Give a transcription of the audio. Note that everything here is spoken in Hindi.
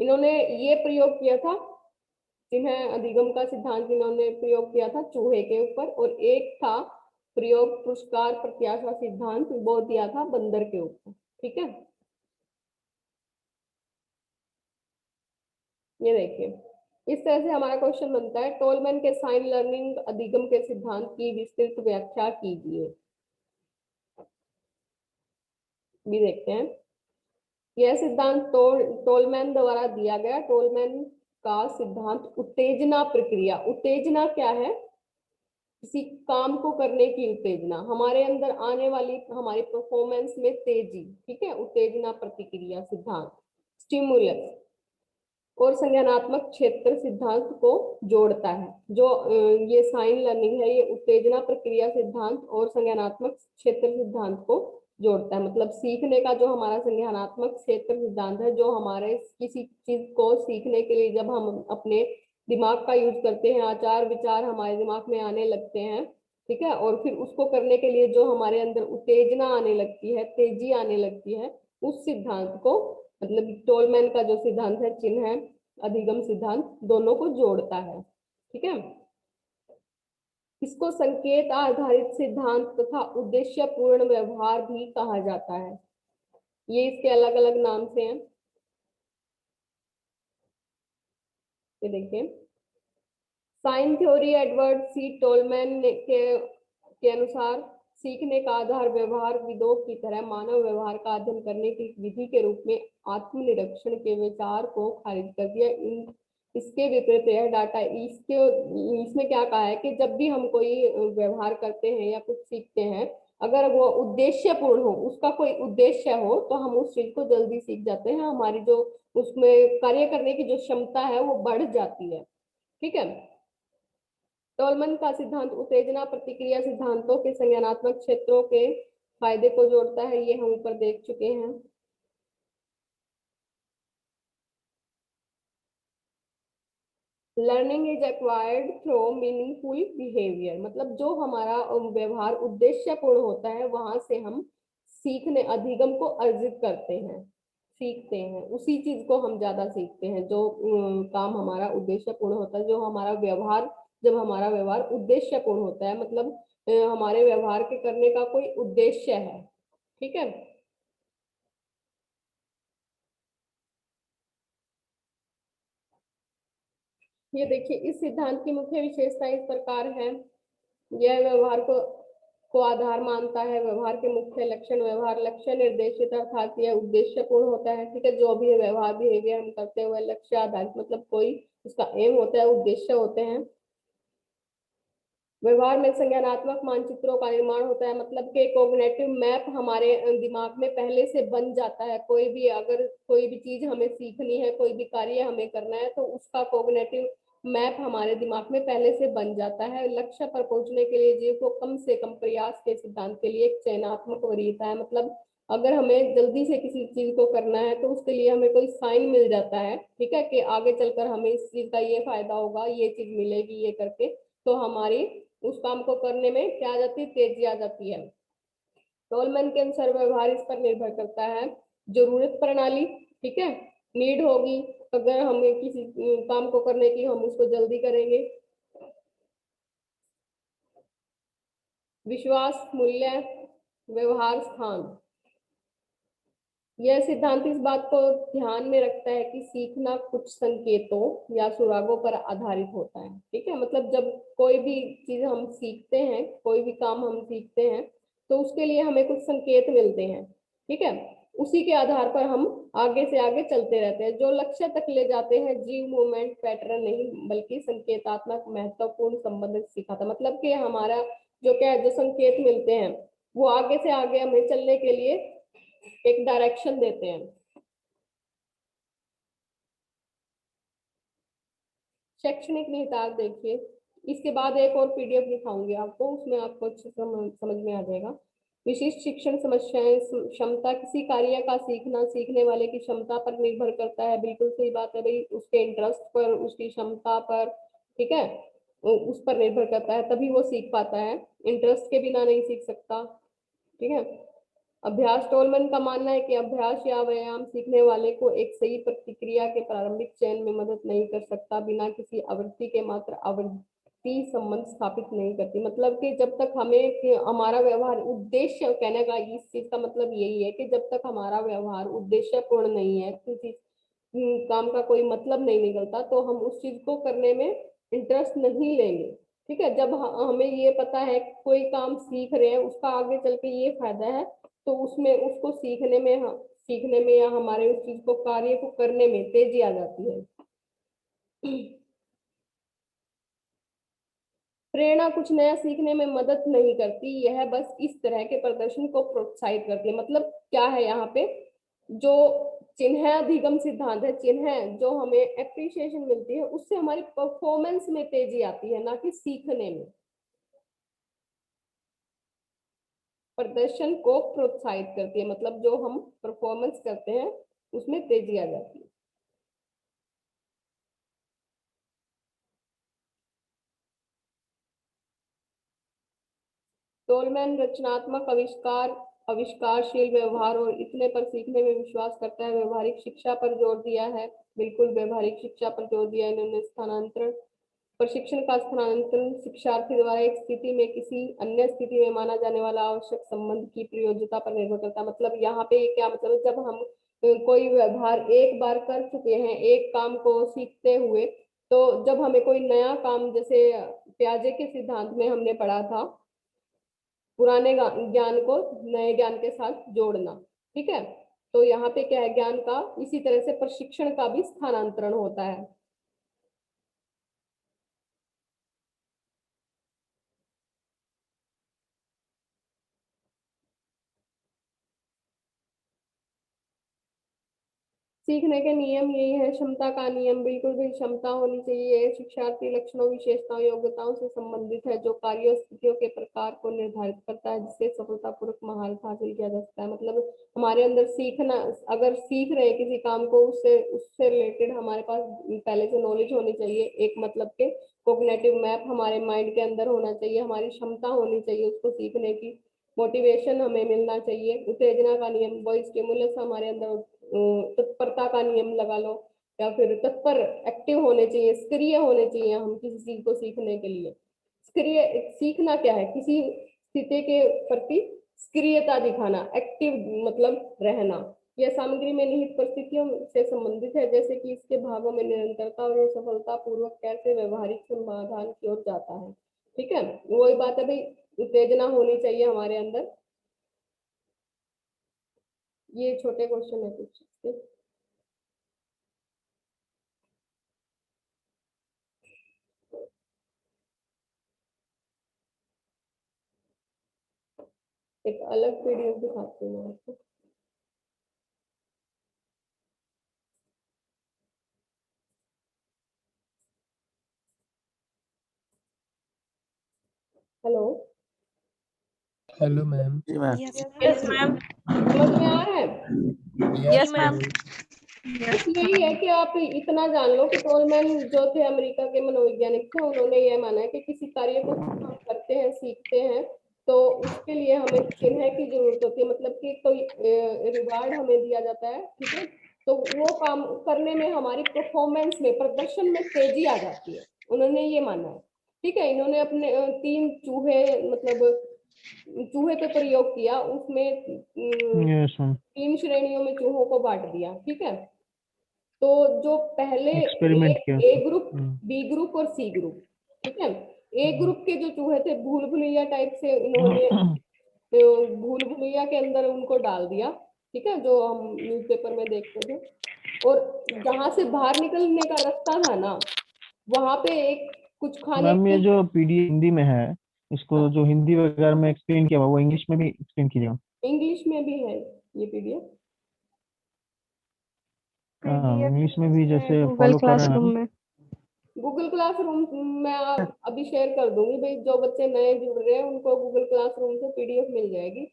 इन्होंने ये प्रयोग किया था, जिन्हें अधिगम का सिद्धांत इन्होंने प्रयोग किया था चूहे के ऊपर, और एक था प्रयोग पुरस्कार प्रत्याशा सिद्धांत, वो दिया था बंदर के ऊपर। ठीक है, ये देखिए इस तरह से हमारा क्वेश्चन बनता है, टोलमैन के साइन लर्निंग अधिगम के सिद्धांत की विस्तृत व्याख्या कीजिए। भी देखते हैं, यह सिद्धांत टोलमैन द्वारा दिया गया। टोलमैन का सिद्धांत उत्तेजना प्रक्रिया, उत्तेजना क्या है, किसी काम को करने की उत्तेजना, हमारे अंदर आने वाली हमारी परफॉर्मेंस में तेजी, ठीक है, उत्तेजना प्रतिक्रिया सिद्धांत, स्टिमुलस, और संज्ञानात्मक क्षेत्र सिद्धांत को जोड़ता है। जो ये साइन लर्निंग है, ये उत्तेजना प्रक्रिया सिद्धांत और संज्ञानात्मक क्षेत्र सिद्धांत को जोड़ता है। मतलब सीखने का जो हमारा संज्ञानात्मक क्षेत्र सिद्धांत है, जो हमारे किसी चीज को सीखने के लिए जब हम अपने दिमाग का यूज करते हैं, आचार विचार हमारे दिमाग में आने लगते हैं, ठीक है, और फिर उसको करने के लिए जो हमारे अंदर उत्तेजना आने लगती है, तेजी आने लगती है, उस सिद्धांत को, मतलब टोलमैन का जो सिद्धांत है, चिन्ह है, अधिगम सिद्धांत, दोनों को जोड़ता है। ठीक है, इसको संकेत आधारित सिद्धांत तथा उद्देश्य पूर्ण व्यवहार भी कहा जाता है। ये इसके अलग अलग नाम से हैं। ये देखिए, साइन थ्योरी एडवर्ड सी टोलमैन के अनुसार सीखने का आधार व्यवहार विदों की तरह मानव व्यवहार का अध्ययन करने की विधि के रूप में आत्मनिरीक्षण के विचार को खारिज कर दिया। इसके विपरीत यह डाटा इसमें क्या कहा है कि जब भी हम कोई व्यवहार करते हैं या कुछ सीखते हैं, अगर वो उद्देश्यपूर्ण हो, उसका कोई उद्देश्य हो, तो हम उस चीज को जल्दी सीख जाते हैं, हमारी जो उसमें कार्य करने की जो क्षमता है वो बढ़ जाती है। ठीक है, टोलमैन का सिद्धांत उत्तेजना प्रतिक्रिया सिद्धांतों के संज्ञानात्मक क्षेत्रों के फायदे को जोड़ता है, ये हम ऊपर देख चुके हैं। Learning is acquired through meaningful behaviour, मतलब जो हमारा व्यवहार उद्देश्यपूर्ण होता है, वहां से हम सीखने अधिगम को अर्जित करते हैं, सीखते हैं, उसी चीज को हम ज्यादा सीखते हैं जो काम हमारा उद्देश्यपूर्ण होता है, जो हमारा व्यवहार, जब हमारा व्यवहार उद्देश्यपूर्ण होता है, मतलब हमारे व्यवहार के करने का कोई उद्देश्य है। ठीक है, ये देखिए इस सिद्धांत की मुख्य विशेषता इस प्रकार है, यह व्यवहार को आधार मानता है। व्यवहार के मुख्य लक्षण, व्यवहार लक्ष्य निर्देशित अर्थात यह उद्देश्यपूर्ण होता है। ठीक है, जो भी व्यवहार बिहेवियर हम करते हुए लक्ष्य आधारित, मतलब कोई उसका एम होता है, उद्देश्य होते हैं। व्यवहार में संज्ञानात्मक मानचित्रों का निर्माण होता है, मतलब कि कोग्निटिव मैप हमारे दिमाग में पहले से बन जाता है। कोई भी अगर कोई भी चीज हमें सीखनी है, कोई भी कार्य हमें करना है, तो उसका कोग्निटिव मैप हमारे दिमाग में पहले से बन जाता है। लक्ष्य पर पहुंचने के लिए जीव को कम से कम प्रयास के सिद्धांत के लिए एक चयनात्मक वरीयता है, मतलब अगर हमें जल्दी से किसी चीज को करना है तो उसके लिए हमें कोई साइन मिल जाता है, ठीक है, कि आगे चलकर हमें इस चीज का ये फायदा होगा, ये चीज मिलेगी, ये करके तो हमारी उस काम को करने में क्या आ जाती है, तेजी आ जाती है। टोलमैन के अनुसार व्यवहार इस पर निर्भर करता है, जरूरत प्रणाली, ठीक है, नीड होगी, अगर हमें किसी काम को करने की, हम उसको जल्दी करेंगे। विश्वास, मूल्य, व्यवहार, स्थान, यह सिद्धांत इस बात को ध्यान में रखता है कि सीखना कुछ संकेतों या सुरागों पर आधारित होता है। ठीक है, मतलब जब कोई भी चीज हम सीखते हैं, कोई भी काम हम सीखते हैं, तो उसके लिए हमें कुछ संकेत मिलते हैं। ठीक है, उसी के आधार पर हम आगे से आगे चलते रहते हैं, जो लक्ष्य तक ले जाते हैं। जीव मूवमेंट पैटर्न नहीं, बल्कि संकेतात्मक महत्वपूर्ण संबंध सिखाता, मतलब कि हमारा जो क्या है, जो संकेत मिलते हैं, वो आगे से आगे हमें चलने के लिए एक डायरेक्शन देते हैं। शैक्षणिक निहितार्थ देखिए, इसके बाद एक और पीडीएफ दिखाऊंगी आपको, उसमें आपको अच्छे समझ में आ जाएगा। विशिष्ट शिक्षण समस्याएं, क्षमता, किसी कार्य का सीखना सीखने वाले की क्षमता पर निर्भर करता है। बिल्कुल सही बात है भाई, उसके इंटरेस्ट पर, उसकी क्षमता पर, ठीक है, उस पर निर्भर करता है, तभी वो सीख पाता है, इंटरेस्ट के बिना नहीं सीख सकता। ठीक है, अभ्यास, टोलमैन का मानना है कि अभ्यास या व्यायाम सीखने वाले को एक सही प्रतिक्रिया के प्रारंभिक चयन में मदद नहीं कर सकता, बिना किसी आवृत्ति के मात्र आवृत्ति संबंध स्थापित नहीं करती। मतलब कि जब तक हमें हमारा व्यवहार उद्देश्य, कहने का इस चीज का मतलब यही है कि जब तक हमारा व्यवहार उद्देश्यपूर्ण नहीं है, किसी काम का कोई मतलब नहीं निकलता, तो हम उस चीज को करने में इंटरेस्ट नहीं लेंगे। ठीक है, जब हमें ये पता है कि कोई काम सीख रहे हैं, उसका आगे चल के ये फायदा है, तो उसमें उसको सीखने में या हमारे उस चीज को, कार्य को करने में तेजी आ जाती है। प्रेरणा कुछ नया सीखने में मदद नहीं करती, यह बस इस तरह के प्रदर्शन को प्रोत्साहित करती है। मतलब क्या है यहाँ पे, जो चिन्ह अधिगम सिद्धांत है, चिन्ह जो हमें एप्रिसिएशन मिलती है, उससे हमारी परफॉर्मेंस में तेजी आती है, ना कि सीखने में। प्रदर्शन को प्रोत्साहित करती है, मतलब जो हम परफॉर्मेंस करते हैं उसमें तेजी आ जाती है। टोलमैन रचनात्मक आविष्कारशील व्यवहार और इतने पर सीखने में विश्वास करता है। व्यवहारिक शिक्षा पर जोर दिया है, बिल्कुल व्यवहारिक शिक्षा पर जोर दिया इन्होंने। स्थानांतरण, प्रशिक्षण का स्थानांतरण शिक्षार्थी द्वारा एक स्थिति में किसी अन्य स्थिति में माना जाने वाला आवश्यक संबंध की प्रयोज्यता पर निर्भर करता है। मतलब यहाँ पे क्या मतलब है, जब हम कोई व्यवहार एक बार कर चुके हैं, एक काम को सीखते हुए, तो जब हमें कोई नया काम, जैसे प्याजे के सिद्धांत में हमने पढ़ा था, पुराने ज्ञान को नए ज्ञान के साथ जोड़ना। ठीक है, तो यहाँ पे क्या है, ज्ञान का इसी तरह से प्रशिक्षण का भी स्थानांतरण होता है। सीखने के नियम यही है, क्षमता का नियम, बिल्कुल भी क्षमता होनी चाहिए। शिक्षार्थी लक्षणों, विशेषताओं, योग्यताओं से संबंधित है, जो कार्यों, स्थितियों के प्रकार को निर्धारित करता है, जिससे सफलतापूर्वक महारत हासिल किया जा सकता है। मतलब हमारे अंदर सीखना, अगर सीख रहे हैं किसी काम को, उससे उससे रिलेटेड हमारे पास पहले से नॉलेज होनी चाहिए, एक मतलब के कोग्निटिव मैप हमारे माइंड के अंदर होना चाहिए, हमारी क्षमता होनी चाहिए उसको सीखने की, मोटिवेशन हमें मिलना चाहिए, उत्तेजना का नियम, वही स्टिमुलस हमारे अंदर, तत्परता का नियम लगा लो, या फिर तत्पर, एक्टिव होने चाहिए, सक्रिय होने चाहिए हम किसी चीज को सीखने के लिए। सक्रिय, सीखना क्या है, किसी स्थिति के प्रति सक्रियता दिखाना, एक्टिव मतलब रहना। यह सामग्री में निहित परिस्थितियों से संबंधित है, जैसे कि इसके भागों में निरंतरता और ये सफलता पूर्वक कैसे व्यवहारिक समाधान की ओर जाता है। ठीक है, वही बात है भाई, उत्तेजना होनी चाहिए हमारे अंदर। ये छोटे क्वेश्चन है कुछ। एक अलग पीडीएफ दिखाती हूँ आपको। Hello, hello ma'am. जी मैम। यस मैम, समझ में आ रहा है? Yes ma'am. बस यही है कि आप इतना जान लो कि टोलमैन जो थे अमेरिका के मनोवैज्ञानिक थे, उन्होंने ये माना है कि किसी कार्य को हम करते हैं, सीखते हैं, तो उसके लिए हमें चिन्ह की जरूरत होती है, मतलब कि कोई रिवार्ड हमें दिया जाता है। ठीक है, तो वो काम करने में हमारी परफॉर्मेंस में, प्रदर्शन में तेजी आ जाती है, उन्होंने ये माना है। ठीक है, इन्होंने अपने 3 चूहे, मतलब चूहे पे प्रयोग किया, उसमें यस मैम। 3 श्रेणियों में चूहों को बांट दिया। ठीक है, तो जो पहले एक्सपेरिमेंट किया ए ग्रुप, उसमें। बी ग्रुप और सी ग्रुप। ठीक है, ए ग्रुप के जो चूहे थे, भूल भुलैया टाइप से इन्होंने भूल भुलैया के अंदर उनको डाल दिया। ठीक है, जो हम न्यूज़पेपर में देखते थे, और जहां से बाहर निकलने का रास्ता था ना, वहां पे एक कुछ खाने मैम ये की। जो पीडीएफ हिंदी में है, इसको जो हिंदी वगैरह में एक्सप्लेन किया हुआ वो इंग्लिश में भी एक्सप्लेन कीजिएगा। इंग्लिश में भी है ये पीडीएफ, हाँ इंग्लिश में भी जैसे गूगल फॉलो कर रहे हैं क्लासरूम हम। में। गूगल क्लासरूम में अभी शेयर कर दूंगी भाई, जो बच्चे नए जुड़ रहे हैं उनको गूगल क्लासरूम से पीडीएफ मिल जाएगी।